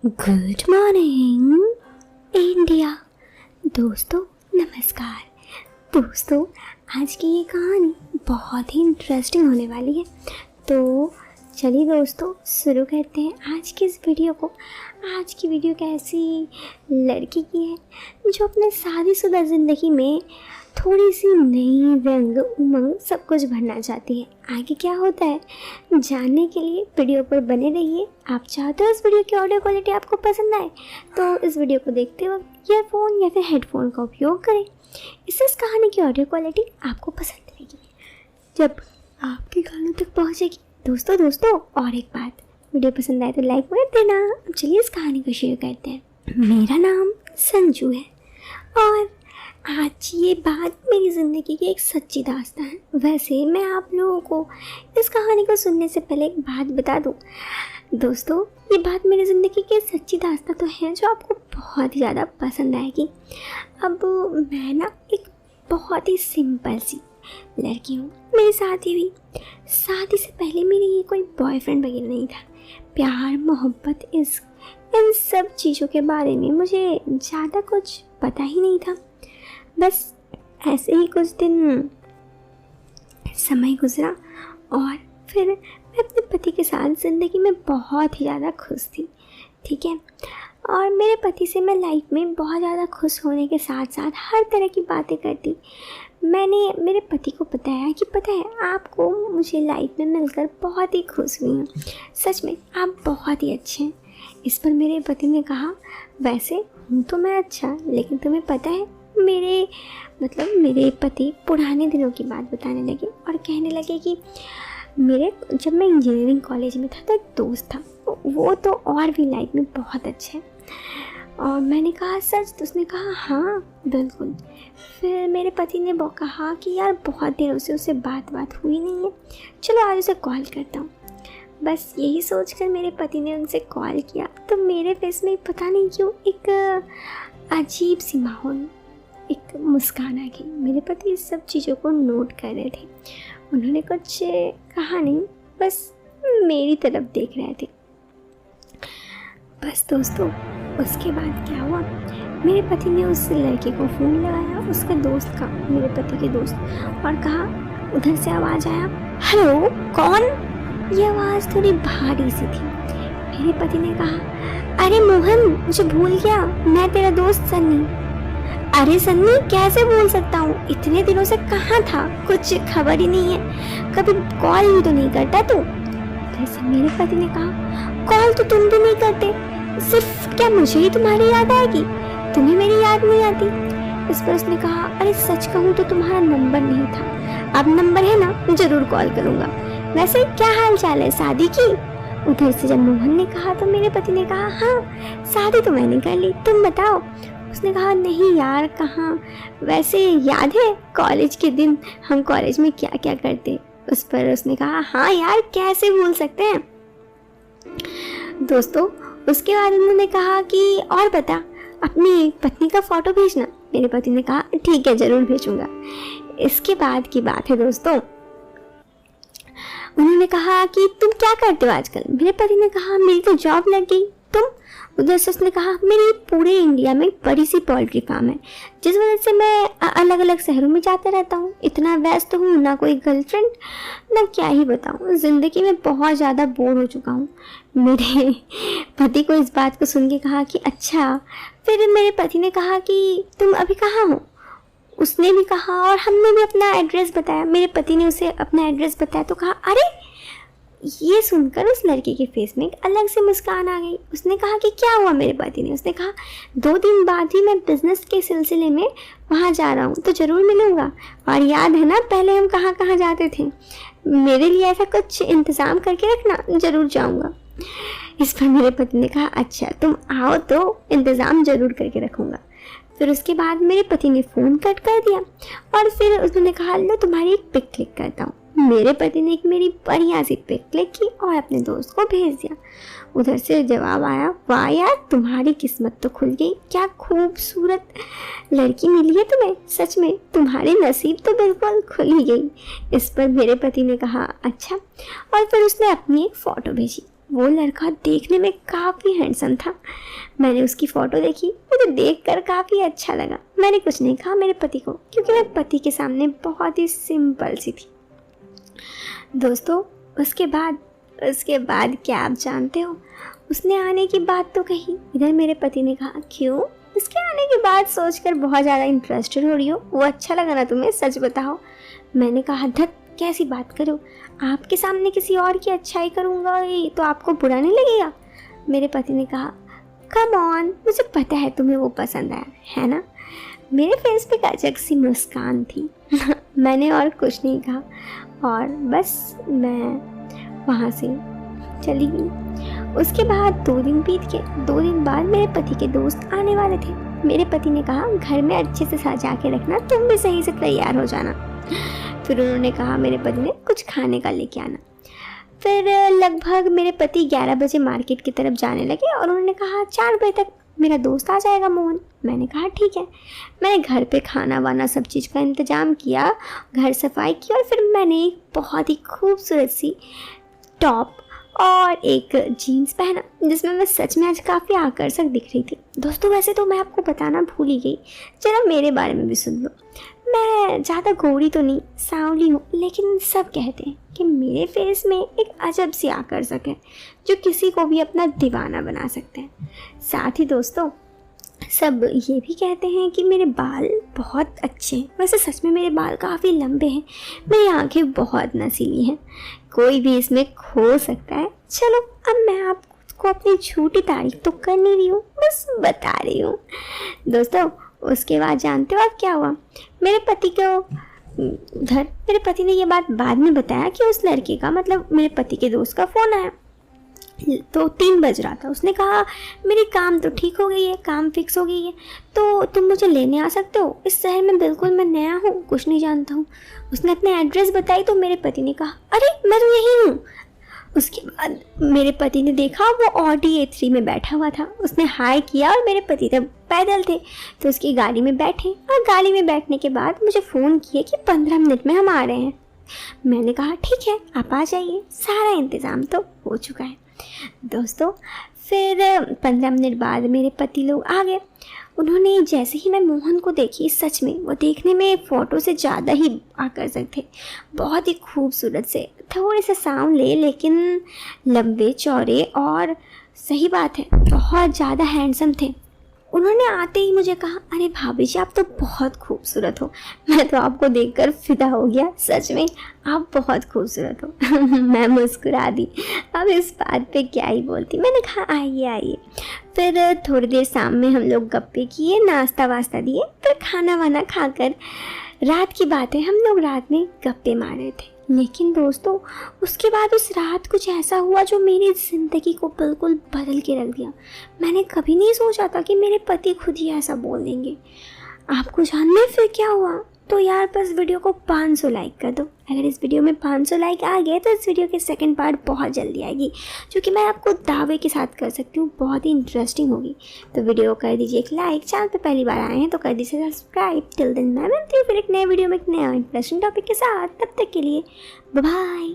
Good morning India. दोस्तों नमस्कार। दोस्तों आज की ये कहानी बहुत ही इंटरेस्टिंग होने वाली है, तो चलिए दोस्तों शुरू करते हैं आज की इस वीडियो को। आज की वीडियो एक ऐसी लड़की की है जो अपने शादीशुदा ज़िंदगी में थोड़ी सी नई रंग उमंग सब कुछ भरना चाहती है। आगे क्या होता है जानने के लिए वीडियो पर बने रहिए। आप चाहते हो इस वीडियो की ऑडियो क्वालिटी आपको पसंद आए तो इस वीडियो को देखते वक्त ईयरफोन या फिर हेडफोन का उपयोग करें। इससे इस कहानी की ऑडियो क्वालिटी आपको पसंद आएगी जब आपके कानों तक पहुँचेगी। दोस्तों और एक बात, वीडियो पसंद आए तो लाइक कर देना। अब चलिए इस कहानी को शुरू करते हैं। मेरा नाम संजू है और आज ये बात मेरी ज़िंदगी की एक सच्ची दास्तान है। वैसे मैं आप लोगों को इस कहानी को सुनने से पहले एक बात बता दूं। दोस्तों ये बात मेरी ज़िंदगी की सच्ची दास्तान तो है जो आपको बहुत ही ज़्यादा पसंद आएगी। अब मैं ना एक बहुत ही सिंपल सी लड़की हूँ। मेरी शादी हुई। शादी से पहले मेरी ये कोई बॉयफ्रेंड वगैरह नहीं था। प्यार मोहब्बत इश्क इन सब चीज़ों के बारे में मुझे ज़्यादा कुछ पता ही नहीं था। बस ऐसे ही कुछ दिन समय गुजरा और फिर मैं अपने पति के साथ ज़िंदगी में बहुत ही ज़्यादा खुश थी। ठीक है, और मेरे पति से मैं लाइफ में बहुत ज़्यादा खुश होने के साथ साथ हर तरह की बातें करती। मैंने मेरे पति को बताया कि पता है आपको मुझे लाइफ में मिलकर बहुत ही खुश हुई हूँ, सच में आप बहुत ही अच्छे हैं। इस पर मेरे पति ने कहा वैसे हूँ तो मैं अच्छा, लेकिन तुम्हें पता है मेरे पति पुराने दिनों की बात बताने लगे और कहने लगे कि जब मैं इंजीनियरिंग कॉलेज में था तो एक दोस्त था, वो तो और भी लाइफ में बहुत अच्छा है। और मैंने कहा सच? तो उसने कहा हाँ बिल्कुल। फिर मेरे पति ने कहा कि यार बहुत देर से उससे बात हुई नहीं है, चलो आज उसे कॉल करता हूँ। बस यही सोचकर मेरे पति ने उनसे कॉल किया तो मेरे फेस में पता नहीं क्यों एक अजीब सी माहौल, एक मुस्कान आ गई। मेरे पति इस सब चीज़ों को नोट कर रहे थे। उन्होंने कुछ कहा नहीं, बस मेरी तरफ देख रहे थे। बस दोस्तों उसके बाद क्या हुआ, मेरे पति ने उस लड़के को फ़ोन लगाया, उसके दोस्त का, मेरे पति के दोस्त, और कहा उधर से आवाज़ आया हेलो कौन। ये आवाज़ थोड़ी भारी सी थी। मेरे पति ने कहा अरे मोहन मुझे भूल गया, मैं तेरा दोस्त सन्नी। अरे सन्नी कैसे भूल सकता हूँ, इतने दिनों से कहाँ था, कुछ खबर ही नहीं है, कभी कॉल भी तो नहीं करता तू। वैसे मेरे पति ने कहा कॉल तो तुम भी नहीं करते, सिर्फ क्या मुझे ही तुम्हारी याद आएगी, तुम्हें मेरी याद नहीं आती। इस पर उसने कहा अरे सच कहूँ तो तुम्हारा नंबर नहीं था, अब नंबर है ना जरूर कॉल करूँगा। वैसे क्या हाल चाल है, शादी की? उधर से जब मोहन ने कहा तो मेरे पति ने कहा हाँ शादी तो मैंने कर ली, तुम बताओ। उसने कहा नहीं यार कहाँ, वैसे याद है कॉलेज के दिन हम कॉलेज में क्या क्या करते। उस पर उसने कहा हाँ यार कैसे भूल सकते हैं। दोस्तों उसके बाद उन्होंने कहा कि और बता अपनी पत्नी का फ़ोटो भेजना। मेरे पति ने कहा ठीक है ज़रूर भेजूंगा। इसके बाद की बात है दोस्तों, उन्होंने कहा कि तुम क्या करते हो आजकल। मेरे पति ने कहा मेरी तो जॉब लग गई, तुम? उधर से उसने कहा मेरी पूरे इंडिया में बड़ी सी पोल्ट्री फार्म है, जिस वजह से मैं अलग अलग शहरों में जाता रहता हूँ। इतना व्यस्त हूँ, ना कोई गर्लफ्रेंड, ना क्या ही बताऊँ, ज़िंदगी में बहुत ज़्यादा बोर हो चुका हूँ। मेरे पति को इस बात को सुन के कहा कि अच्छा। फिर मेरे पति ने कहा कि तुम अभी कहाँ हो। उसने भी कहा और हमने भी अपना एड्रेस बताया। मेरे पति ने उसे अपना एड्रेस बताया तो कहा अरे। ये सुनकर उस लड़के के फेस में एक अलग से मुस्कान आ गई। उसने कहा कि क्या हुआ मेरे पति ने। उसने कहा 2 दिन बाद ही मैं बिज़नेस के सिलसिले में वहाँ जा रहा हूँ तो ज़रूर मिलूँगा, और याद है ना पहले हम कहाँ कहाँ जाते थे, मेरे लिए ऐसा कुछ इंतज़ाम करके रखना, ज़रूर जाऊँगा। इस पर मेरे पति ने कहा अच्छा तुम आओ तो इंतज़ाम ज़रूर करके रखूँगा। फिर उसके बाद मेरे पति ने फ़ोन कट कर दिया और फिर उन्होंने कहा लो तुम्हारी एक पिक क्लिक करता हूँ। मेरे पति ने एक मेरी बढ़िया सी पिक क्लिक की और अपने दोस्त को भेज दिया। उधर से जवाब आया वाह यार तुम्हारी किस्मत तो खुल गई, क्या खूबसूरत लड़की मिली है तुम्हें, सच में तुम्हारी नसीब तो बिल्कुल खुल ही गई। इस पर मेरे पति ने कहा अच्छा, और फिर उसने अपनी एक फ़ोटो भेजी। वो लड़का देखने में काफ़ी हैंडसम था। मैंने उसकी फ़ोटो देखी, मुझे देखकर काफ़ी अच्छा लगा। मैंने कुछ नहीं कहा मेरे पति को, क्योंकि मैं पति के सामने बहुत ही सिंपल सी थी। दोस्तों उसके बाद क्या आप जानते हो, उसने आने की बात तो कही। इधर मेरे पति ने कहा, क्यों? उसके आने की बात सोचकर बहुत ज़्यादा इंटरेस्टेड हो रही हो? वो अच्छा लगा ना तुम्हें? सच बताओ। मैंने कहा, धत कैसी बात करो, आपके सामने किसी और की अच्छाई करूँगा तो आपको बुरा नहीं लगेगा? मेरे पति ने कहा, कम ऑन, मुझे पता है तुम्हें वो पसंद आया है ना। मेरे फेस पे अजब सी मुस्कान थी। मैंने और कुछ नहीं कहा और बस मैं वहाँ से चली गई। उसके बाद 2 दिन बीत गए। 2 दिन बाद मेरे पति के दोस्त आने वाले थे। मेरे पति ने कहा, घर में अच्छे से सजा के रखना, तुम भी सही से तैयार हो जाना। फिर उन्होंने कहा, मेरे पति ने कुछ खाने का लेके आना। फिर लगभग मेरे पति 11 बजे मार्केट की तरफ जाने लगे और उन्होंने कहा 4 बजे तक मेरा दोस्त आ जाएगा मोहन। मैंने कहा ठीक है। मैंने घर पे खाना वाना सब चीज़ का इंतज़ाम किया, घर सफाई की और फिर मैंने एक बहुत ही खूबसूरत सी टॉप और एक जीन्स पहना, जिसमें मैं सच में आज काफ़ी आकर्षक दिख रही थी। दोस्तों वैसे तो मैं आपको बताना भूल ही गई, जरा मेरे बारे में भी सुन लो। मैं ज़्यादा गोरी तो नहीं, सांवली हूँ, लेकिन सब कहते हैं कि मेरे फेस में एक अजब सी आकर्षक है जो किसी को भी अपना दीवाना बना सकता है। साथ ही दोस्तों सब ये भी कहते हैं कि मेरे बाल बहुत अच्छे हैं। वैसे सच में मेरे बाल काफ़ी लंबे हैं, मेरी आंखें बहुत नसीली हैं, कोई भी इसमें खो सकता है। चलो अब मैं आपको अपनी झूठी तारीफ तो कर नहीं रही हूँ, बस बता रही हूँ। दोस्तों उसके बाद जानते हो आप क्या हुआ? मेरे पति ने ये बात बाद में बताया कि उस लड़के का, मतलब मेरे पति के दोस्त का फ़ोन आया तो 3 बज रहा था। उसने कहा, मेरी काम तो ठीक हो गई है, काम फिक्स हो गई है, तो तुम मुझे लेने आ सकते हो। इस शहर में बिल्कुल मैं नया हूँ, कुछ नहीं जानता हूँ। उसने अपने एड्रेस बताई तो मेरे पति ने कहा, अरे मैं तो यही हूँ। उसके बाद मेरे पति ने देखा वो ऑडी A3 में बैठा हुआ था। उसने हाय किया और मेरे पति तब पैदल थे तो उसकी गाड़ी में बैठे और गाड़ी में बैठने के बाद मुझे फ़ोन किया कि 15 मिनट में हम आ रहे हैं। मैंने कहा ठीक है आप आ जाइए, सारा इंतज़ाम तो हो चुका है। दोस्तों फिर 15 मिनट बाद मेरे पति लोग आ गए। उन्होंने जैसे ही मैं मोहन को देखी, सच में वो देखने में फ़ोटो से ज़्यादा ही आकर्षक थे। बहुत ही खूबसूरत से, थोड़े से सांवले लेकिन लंबे चौड़े और सही बात है बहुत ज़्यादा हैंडसम थे। उन्होंने आते ही मुझे कहा, अरे भाभी जी आप तो बहुत खूबसूरत हो। मैं तो आपको देखकर फिदा हो गया, सच में आप बहुत खूबसूरत हो। मैं मुस्कुरा दी, अब इस बात पे क्या ही बोलती। मैंने कहा आइए आइए। फिर थोड़ी देर शाम में हम लोग गप्पे किए, नाश्ता वास्ता दिए, फिर खाना वाना खाकर रात की बात है, हम लोग रात में गप्पे मार रहे थे। लेकिन दोस्तों उसके बाद उस रात कुछ ऐसा हुआ जो मेरी ज़िंदगी को बिल्कुल बदल के रख दिया। मैंने कभी नहीं सोचा था कि मेरे पति खुद ही ऐसा बोल देंगे। आपको जानना है फिर क्या हुआ? तो यार बस वीडियो को 500 लाइक कर दो। अगर इस वीडियो में 500 लाइक आ गए तो इस वीडियो की सेकंड पार्ट बहुत जल्दी आएगी, जो कि मैं आपको दावे के साथ कर सकती हूँ, बहुत ही इंटरेस्टिंग होगी। तो वीडियो को कर दीजिए एक लाइक, चैनल पे पहली बार आए हैं तो कर दीजिए सब्सक्राइब। टिल दिन मैं मिलती हूँ फिर एक नए वीडियो में एक नया इंटरेस्टिंग टॉपिक के साथ। तब तक के लिए बाय बाय।